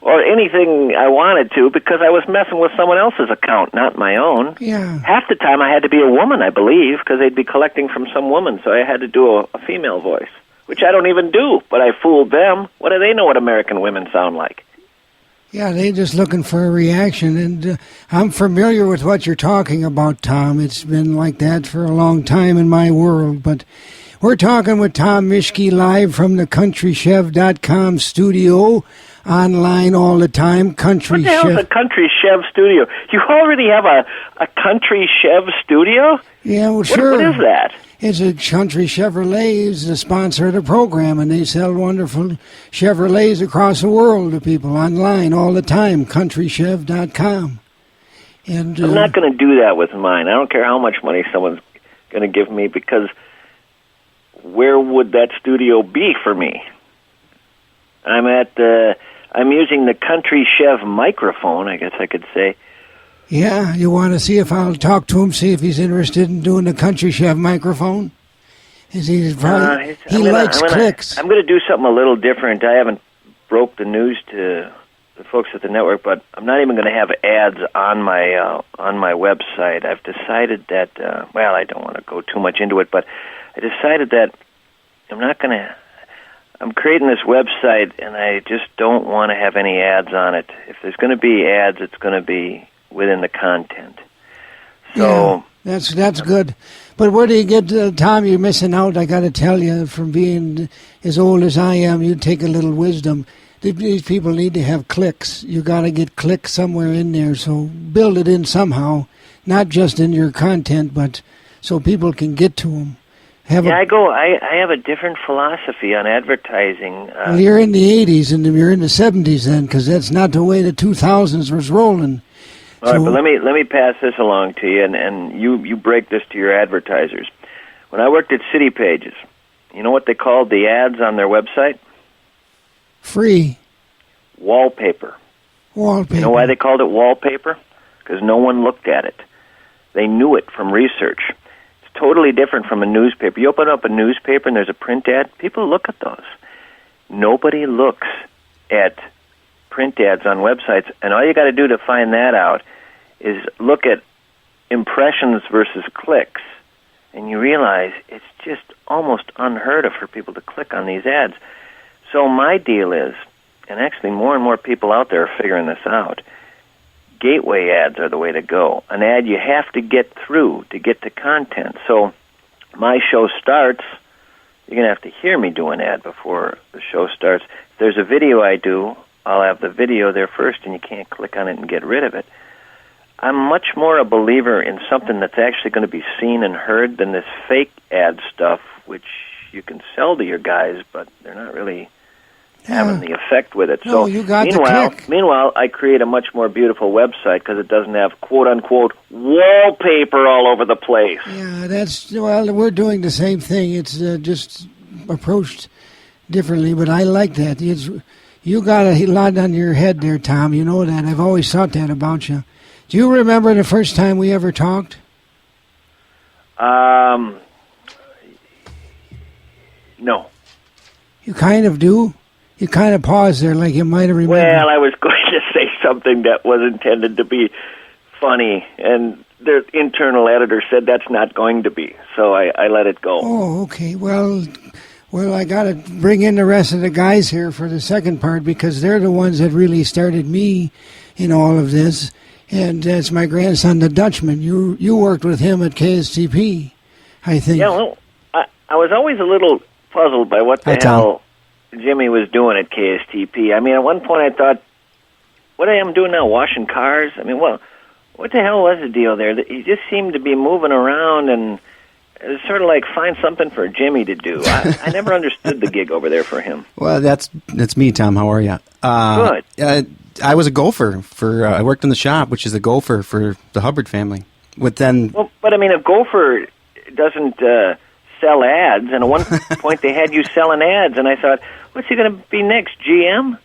or anything I wanted to because I was messing with someone else's account, not my own. Yeah. Half the time I had to be a woman, I believe, because they'd be collecting from some woman, so I had to do a female voice, which I don't even do, but I fooled them. What do they know what American women sound like? Yeah, they're just looking for a reaction, and I'm familiar with what you're talking about, Tom. It's been like that for a long time in my world, but we're talking with Tom Mischke live from the CountryChef.com studio, online all the time. Country What the hell Chef. is a Country Chef studio? You already have a Country Chef studio? Yeah, well, sure. What is that? It's a Country Chevrolet is the sponsor of the program, and they sell wonderful Chevrolets across the world to people online all the time, CountryChef.com. And I'm not going to do that with mine. I don't care how much money someone's going to give me, because where would that studio be for me? I'm using the Country Chef microphone, I guess I could say. Yeah, you want to see if I'll talk to him, see if he's interested in doing the Country Chef microphone? Is he likes clicks. I'm going to do something a little different. I haven't broke the news to the folks at the network, but I'm not even going to have ads on my website. I've decided that, I don't want to go too much into it, but I decided that I'm creating this website, and I just don't want to have any ads on it. If there's going to be ads, it's going to be within the content. So yeah, that's good. But where do you get, Tom, you're missing out, I got to tell you, from being as old as I am, you take a little wisdom. These people need to have clicks. You got to get clicks somewhere in there, so build it in somehow, not just in your content, but so people can get to them. I have a different philosophy on advertising. Well, you're in the 80s and you're in the 70s then, because that's not the way the 2000s was rolling. All right, but let me pass this along to you, and you break this to your advertisers. When I worked at City Pages, you know what they called the ads on their website? Free. Wallpaper. Wallpaper. You know why they called it wallpaper? Because no one looked at it. They knew it from research. It's totally different from a newspaper. You open up a newspaper and there's a print ad, people look at those. Nobody looks at print ads on websites, and all you got to do to find that out is look at impressions versus clicks, and you realize it's just almost unheard of for people to click on these ads. So my deal is, and actually more and more people out there are figuring this out, gateway ads are the way to go. An ad you have to get through to get to content. So my show starts, you're going to have to hear me do an ad before the show starts. If there's a video I do, I'll have the video there first, and you can't click on it and get rid of it. I'm much more a believer in something that's actually going to be seen and heard than this fake ad stuff, which you can sell to your guys, but they're not really having the effect with it. No, so you got meanwhile, I create a much more beautiful website because it doesn't have quote-unquote wallpaper all over the place. Yeah, we're doing the same thing. It's just approached differently, but I like that. You got a lot on your head there, Tom. You know that. I've always thought that about you. Do you remember the first time we ever talked? No. You kind of do? You kind of paused there like you might have remembered. Well, I was going to say something that was intended to be funny, and their internal editor said that's not going to be, so I let it go. Oh, okay. Well, I got to bring in the rest of the guys here for the second part because they're the ones that really started me in all of this, and that's my grandson, the Dutchman. You worked with him at KSTP, I think. Yeah, well, I was always a little puzzled by what the hell Jimmy was doing at KSTP. I mean, at one point I thought, what am I doing now, washing cars? I mean, well, what the hell was the deal there? He just seemed to be moving around, and it was sort of like find something for Jimmy to do. I never understood the gig over there for him. Well, that's me, Tom. How are you? Good. I was a gopher I worked in the shop, which is a gopher for the Hubbard family. But I mean, a gopher doesn't sell ads, and at one point they had you selling ads, and I thought, what's he going to be next, GM?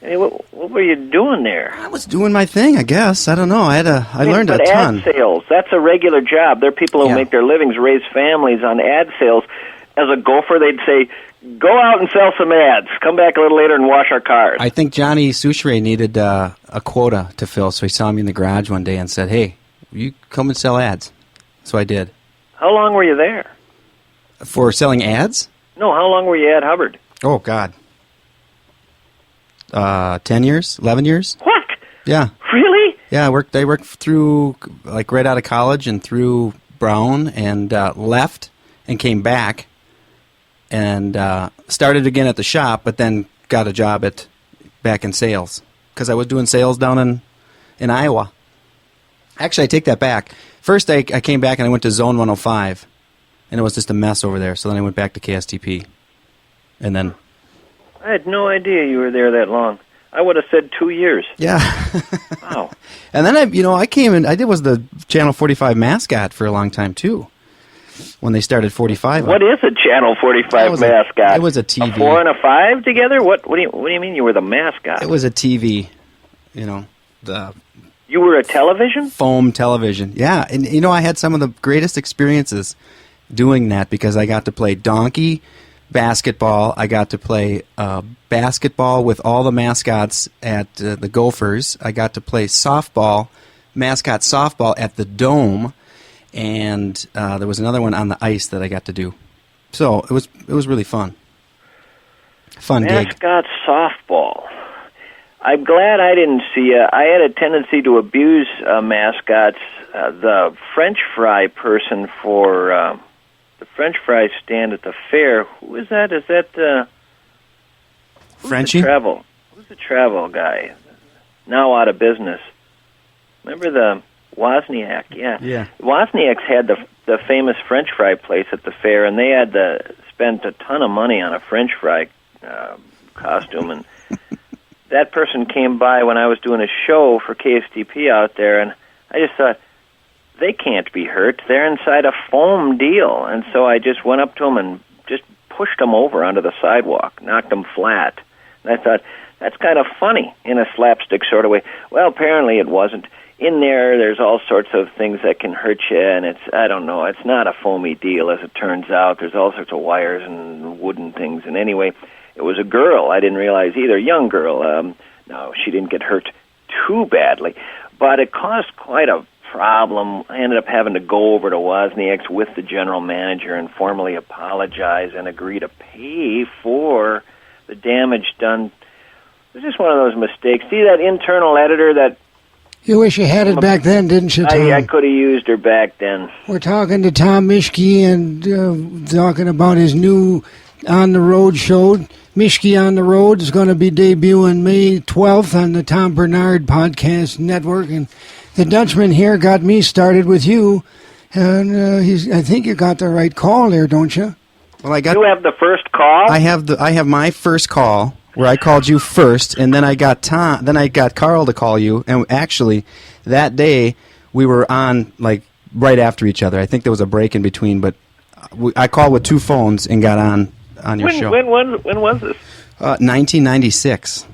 Hey, what were you doing there? I was doing my thing, I guess. I don't know. I learned a ton. Ad sales, that's a regular job. There are people who make their livings, raise families on ad sales. As a gopher, they'd say, Go out and sell some ads. Come back a little later and wash our cars. I think Johnny Souchere needed a quota to fill, so he saw me in the garage one day and said, "Hey, you come and sell ads." So I did. How long were you there? For selling ads? No, how long were you at Hubbard? Oh, God. 10 years? 11 years? What? Yeah. Really? Yeah, I worked through, like, right out of college and through Brown and left and came back and started again at the shop, but then got a job back in sales because I was doing sales down in Iowa. Actually, I take that back. First, I came back and I went to Zone 105, and it was just a mess over there. So then I went back to KSTP, and then I had no idea you were there that long. I would have said 2 years. Yeah. Wow. And then I came in. I was the Channel 45 mascot for a long time too. When they started 45. What is a Channel 45 mascot? It was a TV. A 4 and a 5 together? What do you mean you were the mascot? It was a TV. You were a television? Foam television. Yeah, and I had some of the greatest experiences doing that because I got to play donkey basketball. I got to play basketball with all the mascots at the Gophers. I got to play mascot softball at the Dome, and there was another one on the ice that I got to do. So it was really fun. Fun gig. Mascot softball. I'm glad I didn't see you. I had a tendency to abuse mascots. The French fry person for the French fry stand at the fair. Who is that? Is that Frenchie? Who's the travel guy? Now out of business. Remember the Wozniak? Yeah. Wozniaks had the famous French fry place at the fair, and they had spent a ton of money on a French fry costume. And that person came by when I was doing a show for KSTP out there, and I just thought, they can't be hurt. They're inside a foam deal. And so I just went up to them and just pushed them over onto the sidewalk, knocked them flat. And I thought, that's kind of funny in a slapstick sort of way. Well, apparently it wasn't. In there's all sorts of things that can hurt you, and I don't know, it's not a foamy deal, as it turns out. There's all sorts of wires and wooden things. And anyway, it was a girl. I didn't realize either. Young girl. No, she didn't get hurt too badly. But it caused quite a problem. I ended up having to go over to Wozniak's with the general manager and formally apologize and agree to pay for the damage done. It was just one of those mistakes. See that internal editor that... You wish you had it back then, didn't you, Tom? I could have used her back then. We're talking to Tom Mischke and talking about his new On the Road show. Mischke on the Road is going to be debuting May 12th on the Tom Bernard Podcast Network. And the Dutchman here got me started with you. And I think you got the right call there, don't you? Well, you have the first call? I have my first call where I called you first, and then I got Carl to call you. And actually, that day we were on like right after each other. I think there was a break in between, but I called with two phones and got on your show. When was this? 1996.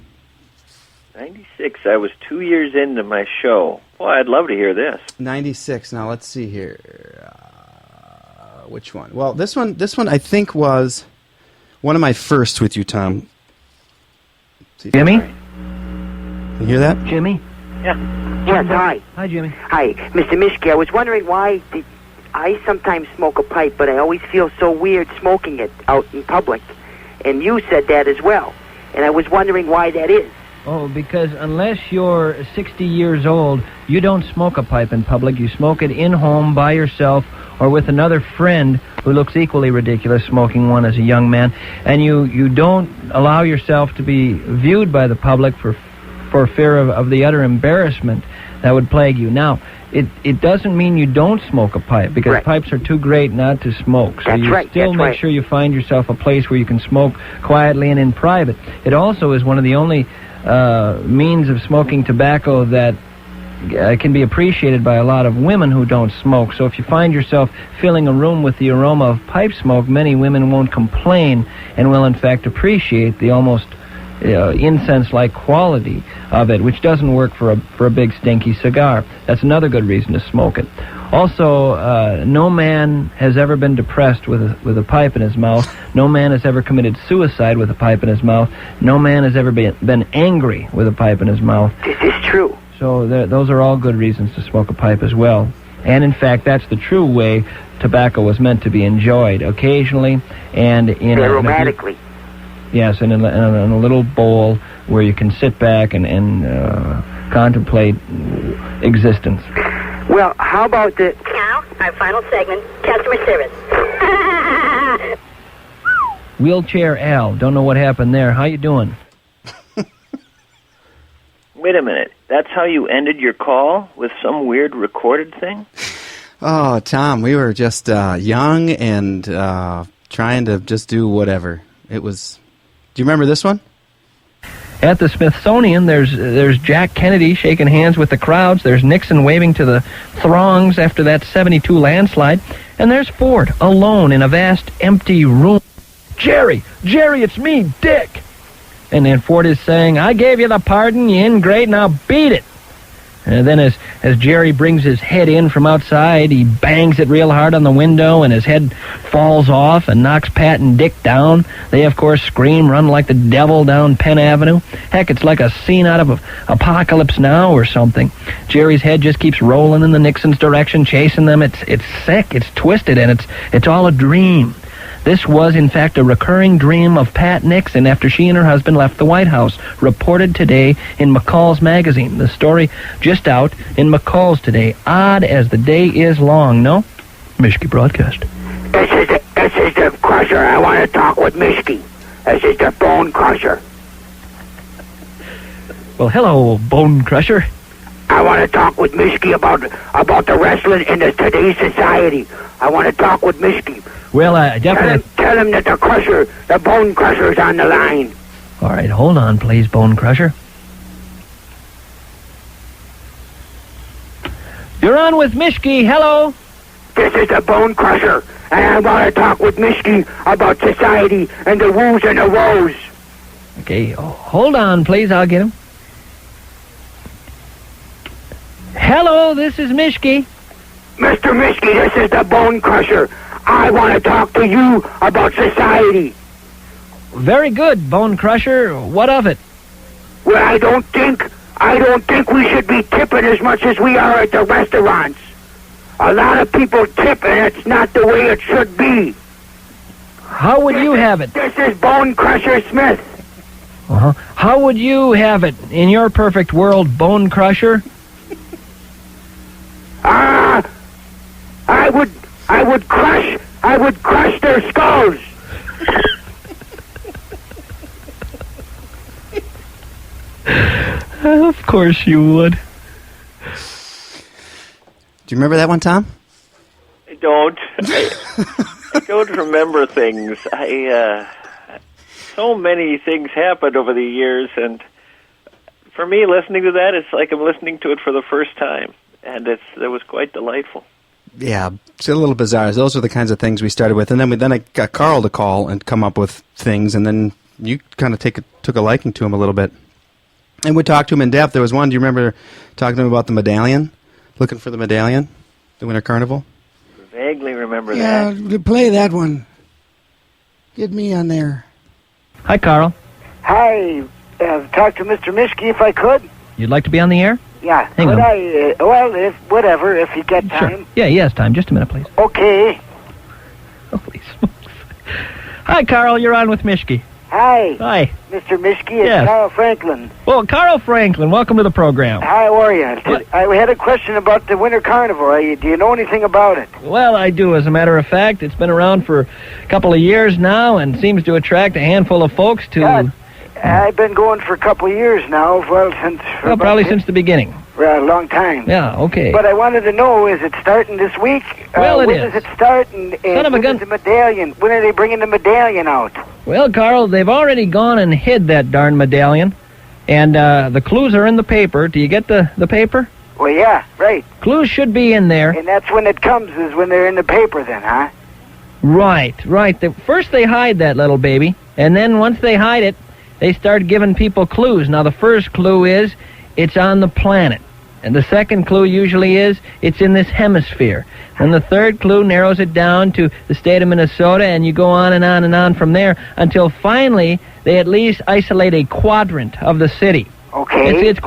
96. I was 2 years into my show. Boy, I'd love to hear this. 96. Now let's see here. Which one? Well, this one I think was one of my firsts with you, Tom. Jimmy? You hear that? Jimmy? Yeah. Yes, hi. Hi, Jimmy. Hi, Mr. Mischke. I was wondering why I sometimes smoke a pipe, but I always feel so weird smoking it out in public. And you said that as well. And I was wondering why that is. Oh, because unless you're 60 years old, you don't smoke a pipe in public. You smoke it in-home by yourself or with another friend who looks equally ridiculous smoking one as a young man. And you don't allow yourself to be viewed by the public for fear of the utter embarrassment that would plague you. Now, it doesn't mean you don't smoke a pipe, because right. Pipes are too great not to smoke. So That's you right. still That's make right. sure you find yourself a place where you can smoke quietly and in private. It also is one of the only means of smoking tobacco that can be appreciated by a lot of women who don't smoke. So if you find yourself filling a room with the aroma of pipe smoke, many women won't complain and will in fact appreciate the almost incense-like quality of it, which doesn't work for a big stinky cigar. That's another good reason to smoke it. Also, no man has ever been depressed with a pipe in his mouth. No man has ever committed suicide with a pipe in his mouth. No man has ever been angry with a pipe in his mouth. This is true. So those are all good reasons to smoke a pipe as well. And in fact, that's the true way tobacco was meant to be enjoyed, occasionally and in aromatically. Yes, and in a little bowl where you can sit back and contemplate existence. Well, how about the... Now, our final segment, customer service. Wheelchair Al, don't know what happened there. How you doing? Wait a minute. That's how you ended your call? With some weird recorded thing? Oh, Tom, we were just young and trying to just do whatever. It was... Do you remember this one? At the Smithsonian, there's Jack Kennedy shaking hands with the crowds. There's Nixon waving to the throngs after that 72 landslide. And there's Ford, alone in a vast, empty room. Jerry, it's me, Dick. And then Ford is saying, I gave you the pardon, you ingrate, now beat it. And then as Jerry brings his head in from outside, he bangs it real hard on the window, and his head falls off and knocks Pat and Dick down. They, of course, scream, run like the devil down Penn Avenue. Heck, it's like a scene out of Apocalypse Now or something. Jerry's head just keeps rolling in the Nixon's direction, chasing them. It's sick, it's twisted, and it's all a dream. This was, in fact, a recurring dream of Pat Nixon after she and her husband left the White House, reported today in McCall's magazine. The story just out in McCall's today. Odd as the day is long, no? Mischke broadcast. This is the crusher. I want to talk with Mischke. This is the bone crusher. Well, hello, Bone Crusher. I want to talk with Mischke about the wrestling in today's society. I want to talk with Mischke. Well, I definitely... Tell him that the bone crusher's on the line. All right, hold on, please, Bone Crusher. You're on with Mischke. Hello. This is the bone crusher, and I want to talk with Mischke about society and the woos and the woes. Okay, hold on, please. I'll get him. Hello, this is Mischke. Mr. Mischke, this is the bone crusher. I want to talk to you about society. Very good, Bone Crusher. What of it? Well, I don't think we should be tipping as much as we are at the restaurants. A lot of people tip, and it's not the way it should be. How would you have it? This is Bone Crusher Smith. Uh-huh. How would you have it in your perfect world, Bone Crusher? I would crush their skulls. Of course you would. Do you remember that one, Tom? I don't. I don't remember things. So many things happened over the years, and for me, listening to that, it's like I'm listening to it for the first time, and it was quite delightful. Yeah, it's a little bizarre. Those are the kinds of things we started with, and then I got Carl to call and come up with things, and then you kind of took a liking to him a little bit. And we talked to him in depth. There was one, do you remember talking to him about the medallion? Looking for the medallion? The Winter Carnival? Vaguely remember that. Yeah, play that one. Get me on there. Hi, Carl. Hi, talk to Mr. Mischke if I could. You'd like to be on the air? Yeah. Hang on. If you get time. Sure. Yeah, he has time. Just a minute, please. Okay. Holy smokes. Hi, Carl. You're on with Mischke. Hi. Hi. Mr. Mischke, it's Yes. Carl Franklin. Well, Carl Franklin, welcome to the program. How are you? What? I had a question about the Winter Carnival. Do you know anything about it? Well, I do, as a matter of fact. It's been around for a couple of years now and seems to attract a handful of folks to... God, I've been going for a couple of years now. probably since the beginning. For a long time. Yeah, okay. But I wanted to know, is it starting this week? Well, it when is. Does it start? And Son of a when gun. is the medallion? When are they bringing the medallion out? Well, Carl, they've already gone and hid that darn medallion, and the clues are in the paper. Do you get the paper? Well, yeah, right. Clues should be in there. And that's when it comes, is when they're in the paper then, huh? Right. First they hide that little baby, and then once they hide it, they start giving people clues. Now, the first clue is it's on the planet. And the second clue usually is it's in this hemisphere. And the third clue narrows it down to the state of Minnesota, and you go on and on and on from there until finally they at least isolate a quadrant of the city. Okay. It's